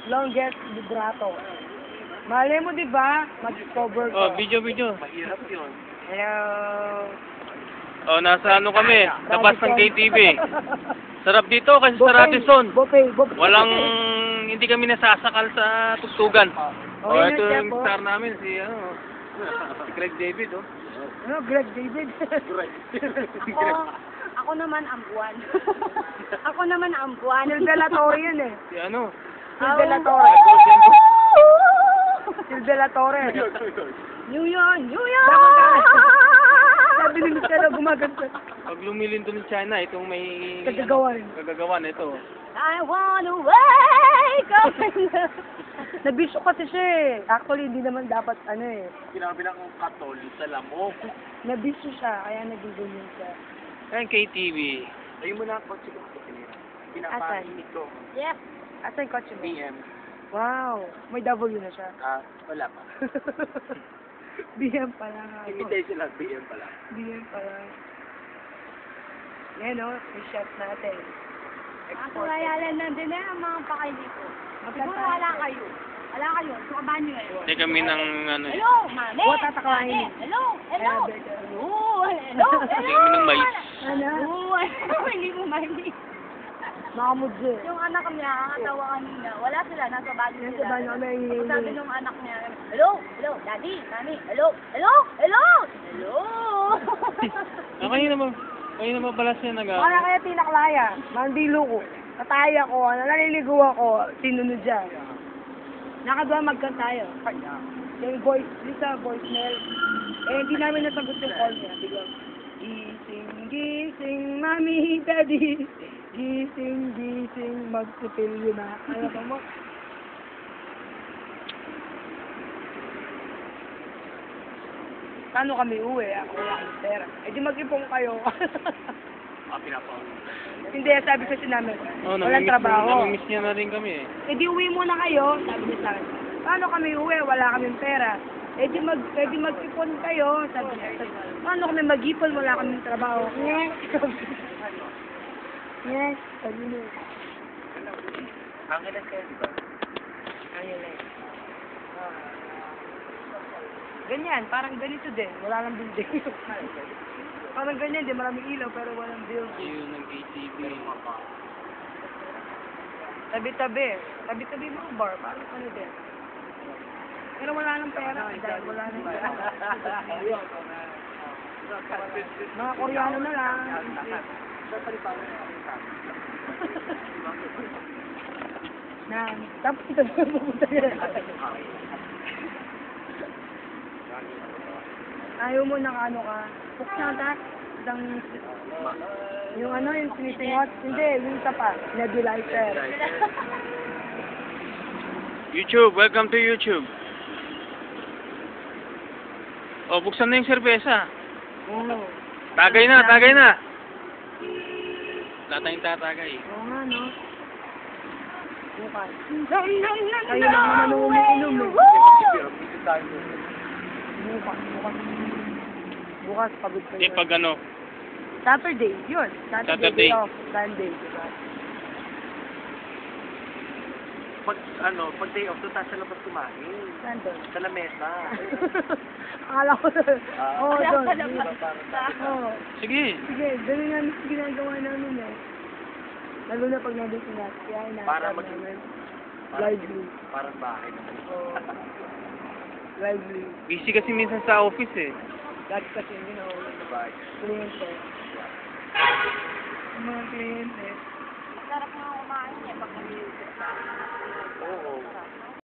longest vibrato. Malay mo, di ba? Mag-discover ko. Oh, video. Mahirap yun. Hello. Oh, nasa ano kami? Labas ng KTV. Sarap dito kasi sa Radisson. Buffet. Walang, hindi kami nasasakal sa tugtugan. Oh, Oh, yun ito siya yung po. star namin, si Greg David, oh. Ano, Greg David? Ako naman ang buwan. Ako naman ang buwan. Silvia Torre yun eh. Si ano? Silvia Torre. Silvia Torre. New York! Sabi ni Michelle, gumaganda. Pag lumilin doon ng China, itong may... Kagagawan. Kagagawan, ito. I wanna wake up! Nabisyo kasi siya eh. Actually, hindi naman dapat ano eh. Sinabi ng katol sa lamok. Nabisyo siya, kaya naging ganyan siya. Ayan, KTV. Ayun mo na ang kotse ko. Pinapainit ko. Yes. Asa yung kotse mo? BM. Wow, may W na siya. Wala pa. BM pa lang. Imitation lang, BM pala. BM pa lang. Yan o, yung shot natin. Ako kayalan nandun na ang mga pakaili ko. Siguro wala kayo. Wala kayo. Sukabahan nyo eh. Hindi kami ng ano. Hello, mami! Huwag tataklahin. Mami! Hello! Hello! Hello! Hello! Hindi kami ng mais. Ano? Hello! Hindi mo mami. Makamudyo. Yung anak niya, katawa kanina. Wala sila, nasa bago Nasa sila. banyo kami. Sabi nung anak niya, hello! Hello! Daddy! Mami! Hello! Hello! Hello! Hello! Kanina ba pala siya Kaya kaya tinaklaya. Mandilo ko. Kataya ko. Naliligo ako. Sinunod siya. Nakadwa magkanta tayo. Yung voice, Lisa, voicemail. Eh, hindi namin nasagot yung call niya. Biglang, gising, mami, daddy. Gising, magsipilyo na. Ano ba mo? Paano kami uwi? Ako wala akong pera. Eh di mag-ipong kayo. Pinapawin. Hindi, sabi kasi namin, Oh, walang trabaho. Namimiss niya na rin kami eh. Eh di uwi muna kayo, sabi niya sa akin. Paano kami uwi? Wala kaming pera. Eh di mag-ipon kayo, sabi niya. Paano kami mag-ipon? Wala kaming trabaho. Yes. Yes, sabi niya. Angeles kayo, di ba? Angeles. Ganyan, parang ganito din. Wala lang building. Parang ganyan din, maraming ilaw pero walang building. Ayun ng KTV. Tabi-tabi. Tabi-tabi mga bar, parang ano din. Pero wala nang pera, dahil wala nang pera. Mga Koreano na lang. Tapos ito na pupunta nila. Ayaw mo ng ano ka. Buksan ka. Yung ano, yung sinisingot. Hindi, yung isa pa. Nebulizer. YouTube, welcome to YouTube. Oh, buksan na yung serbesa. Oo. Tagay na. Wala tayong tatagay. Oo nga, no? Bukas. Kayo lang naman umiinom eh. Bukas, pagod kayo. Eh, pag ano, Saturday, yun. Saturday. Day off. Sunday, diba? Pag day off, doon tayo sa labas kumain. Sunday. Sa lamesa. Akala ko doon. Oo, doon. Oo. sige. Sige, ganun nga ginagawa namin eh. Lalo na pag nandun si Nat. Kaya Para inaasar maging- namin. Parang- Lively. Parang bahay naman. Oo. Lively. Busy kasi minsan sa office eh. Lagi kasi, you know, Bahay. kliyente. Yung mga kliyente.